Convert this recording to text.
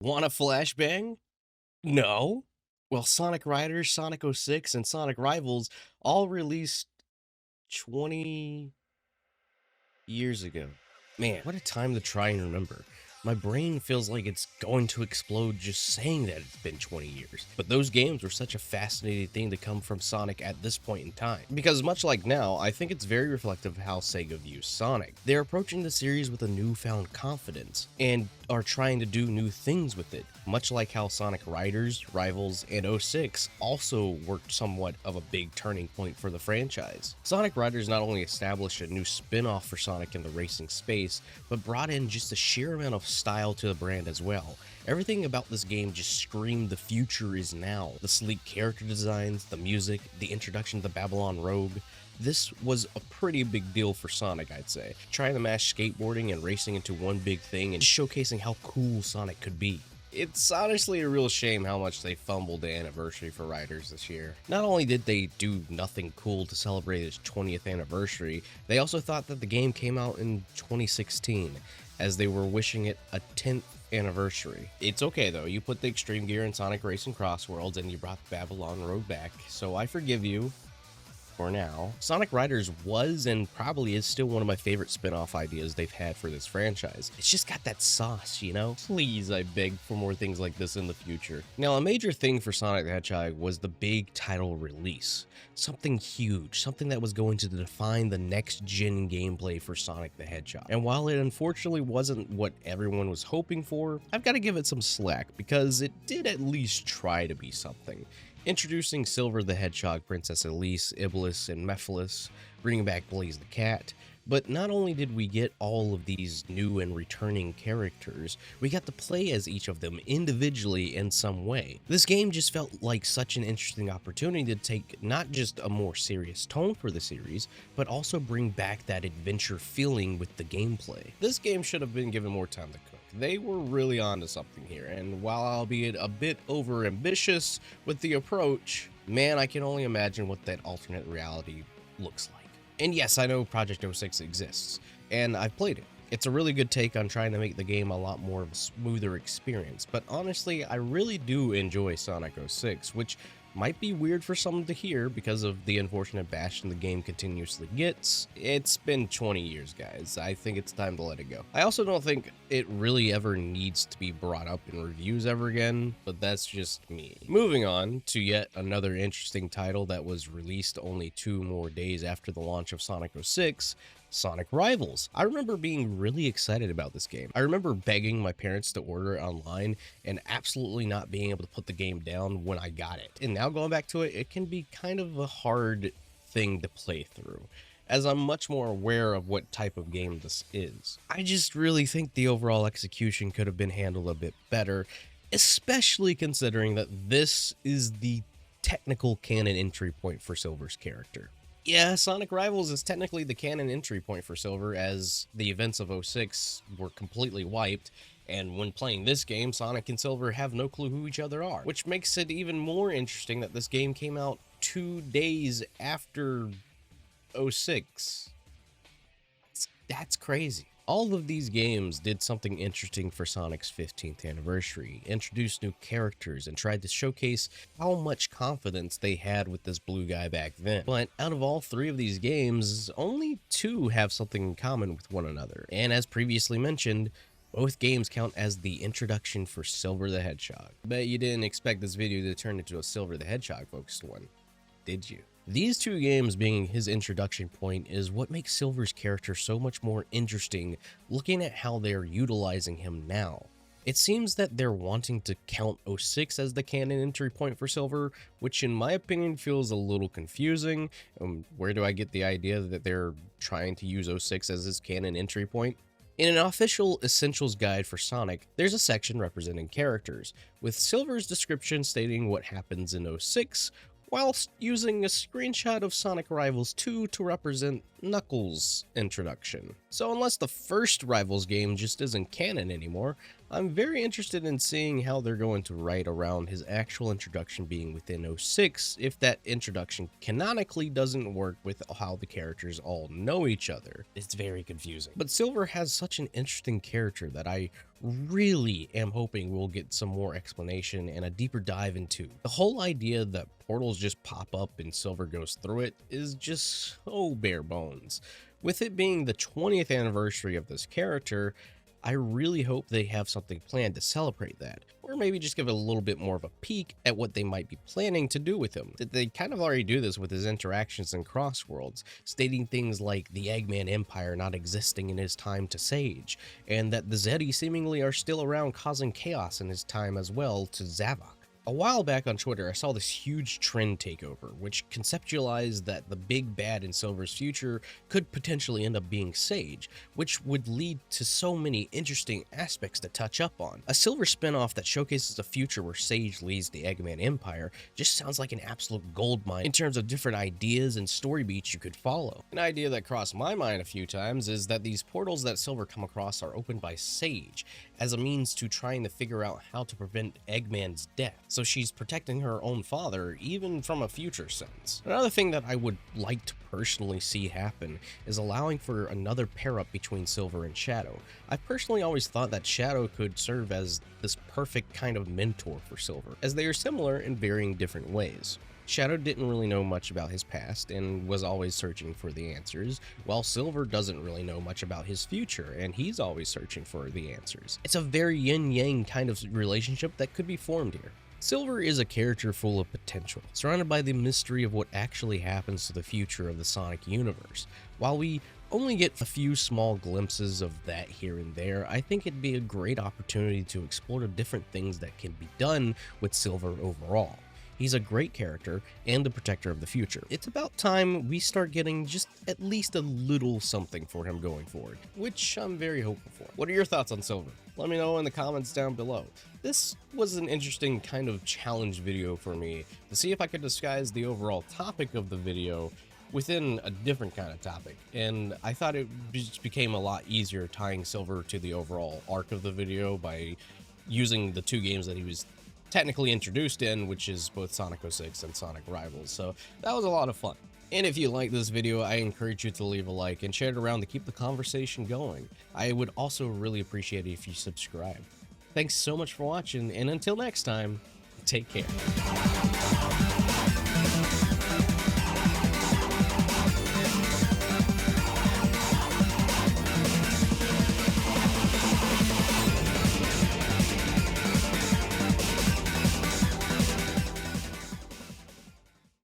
Want a flashbang? No. Well, Sonic Riders, Sonic 06, and Sonic Rivals all released 20 years ago. Man, what a time to try and remember. My brain feels like it's going to explode just saying that it's been 20 years. But those games were such a fascinating thing to come from Sonic at this point in time. Because much like now, I think it's very reflective of how Sega views Sonic. They're approaching the series with a newfound confidence, and are trying to do new things with it, much like how Sonic Riders, Rivals, and 06 also worked somewhat of a big turning point for the franchise. Sonic Riders not only established a new spin-off for Sonic in the racing space, but brought in just a sheer amount of style to the brand as well. Everything about this game just screamed the future is now. The sleek character designs, the music, the introduction to the Babylon Rogue. This was a pretty big deal for Sonic, I'd say. Trying to mash skateboarding and racing into one big thing and showcasing how cool Sonic could be. It's honestly a real shame how much they fumbled the anniversary for Riders this year. Not only did they do nothing cool to celebrate its 20th anniversary, they also thought that the game came out in 2016, as they were wishing it a 10th anniversary. It's okay though, you put the extreme gear in Sonic Racing Cross Worlds and you brought the Babylon Road back, so I forgive you. For now. Sonic Riders was and probably is still one of my favorite spin-off ideas they've had for this franchise. It's just got that sauce, you know? Please, I beg for more things like this in the future. Now, a major thing for Sonic the Hedgehog was the big title release. Something huge, something that was going to define the next-gen gameplay for Sonic the Hedgehog. And while it unfortunately wasn't what everyone was hoping for, I've got to give it some slack because it did at least try to be something. Introducing Silver the Hedgehog, Princess Elise, Iblis, and Mephiles, bringing back Blaze the Cat. But not only did we get all of these new and returning characters, we got to play as each of them individually in some way. This game just felt like such an interesting opportunity to take not just a more serious tone for the series, but also bring back that adventure feeling with the gameplay. This game should have been given more time to cook. They were really onto something here, and while albeit a bit over ambitious with the approach, man, I can only imagine what that alternate reality looks like. And yes, I know Project 06 exists, and I've played it. It's a really good take on trying to make the game a lot more of a smoother experience, but honestly, I really do enjoy Sonic 06, which might be weird for someone to hear because of the unfortunate bashing the game continuously gets. It's been 20 years, guys. I think it's time to let it go. I also don't think it really ever needs to be brought up in reviews ever again, but that's just me. Moving on to yet another interesting title that was released only 2 more days after the launch of Sonic 06, Sonic Rivals. I remember being really excited about this game. I remember begging my parents to order it online and absolutely not being able to put the game down when I got it. And now going back to it, it can be kind of a hard thing to play through, as I'm much more aware of what type of game this is. I just really think the overall execution could have been handled a bit better, especially considering that this is the technical canon entry point for Silver's character. Yeah, Sonic Rivals is technically the canon entry point for Silver, as the events of 06 were completely wiped, and when playing this game, Sonic and Silver have no clue who each other are, which makes it even more interesting that this game came out 2 days after 06. That's crazy. All of these games did something interesting for Sonic's 15th anniversary, introduced new characters, and tried to showcase how much confidence they had with this blue guy back then. But out of all 3 of these games, only 2 have something in common with one another. And as previously mentioned, both games count as the introduction for Silver the Hedgehog. Bet you didn't expect this video to turn into a Silver the Hedgehog focused one, did you? These 2 games being his introduction point is what makes Silver's character so much more interesting looking at how they're utilizing him now. It seems that they're wanting to count 06 as the canon entry point for Silver, which in my opinion feels a little confusing. Where do I get the idea that they're trying to use 06 as his canon entry point? In an official Essentials guide for Sonic, there's a section representing characters, with Silver's description stating what happens in 06, whilst using a screenshot of Sonic Rivals 2 to represent Knuckles' introduction. So unless the first Rivals game just isn't canon anymore, I'm very interested in seeing how they're going to write around his actual introduction being within 06 if that introduction canonically doesn't work with how the characters all know each other. It's very confusing. But Silver has such an interesting character that I really am hoping we'll get some more explanation and a deeper dive into. The whole idea that portals just pop up and Silver goes through it is just so bare bones. With it being the 20th anniversary of this character, I really hope they have something planned to celebrate that, or maybe just give it a little bit more of a peek at what they might be planning to do with him. They kind of already do this with his interactions in Crossworlds, stating things like the Eggman Empire not existing in his time to Sage, and that the Zeddy seemingly are still around causing chaos in his time as well to Zavok. A while back on Twitter, I saw this huge trend takeover, which conceptualized that the big bad in Silver's future could potentially end up being Sage, which would lead to so many interesting aspects to touch up on. A Silver spinoff that showcases a future where Sage leads the Eggman Empire just sounds like an absolute goldmine in terms of different ideas and story beats you could follow. An idea that crossed my mind a few times is that these portals that Silver come across are opened by Sage as a means to trying to figure out how to prevent Eggman's death. So she's protecting her own father, even from a future sense. Another thing that I would like to personally see happen is allowing for another pair-up between Silver and Shadow. I personally always thought that Shadow could serve as this perfect kind of mentor for Silver, as they are similar in varying different ways. Shadow didn't really know much about his past and was always searching for the answers, while Silver doesn't really know much about his future and he's always searching for the answers. It's a very yin-yang kind of relationship that could be formed here. Silver is a character full of potential, surrounded by the mystery of what actually happens to the future of the Sonic universe. While we only get a few small glimpses of that here and there, I think it'd be a great opportunity to explore the different things that can be done with Silver overall. He's a great character and the protector of the future. It's about time we start getting just at least a little something for him going forward, which I'm very hopeful for. What are your thoughts on Silver? Let me know in the comments down below. This was an interesting kind of challenge video for me to see if I could disguise the overall topic of the video within a different kind of topic, and I thought it just became a lot easier tying Silver to the overall arc of the video by using the two games that he was technically introduced in, which is both Sonic 06 and Sonic Rivals. So that was a lot of fun. And if you like this video, I encourage you to leave a like and share it around to keep the conversation going. I would also really appreciate it if you subscribe. Thanks so much for watching, and until next time, take care.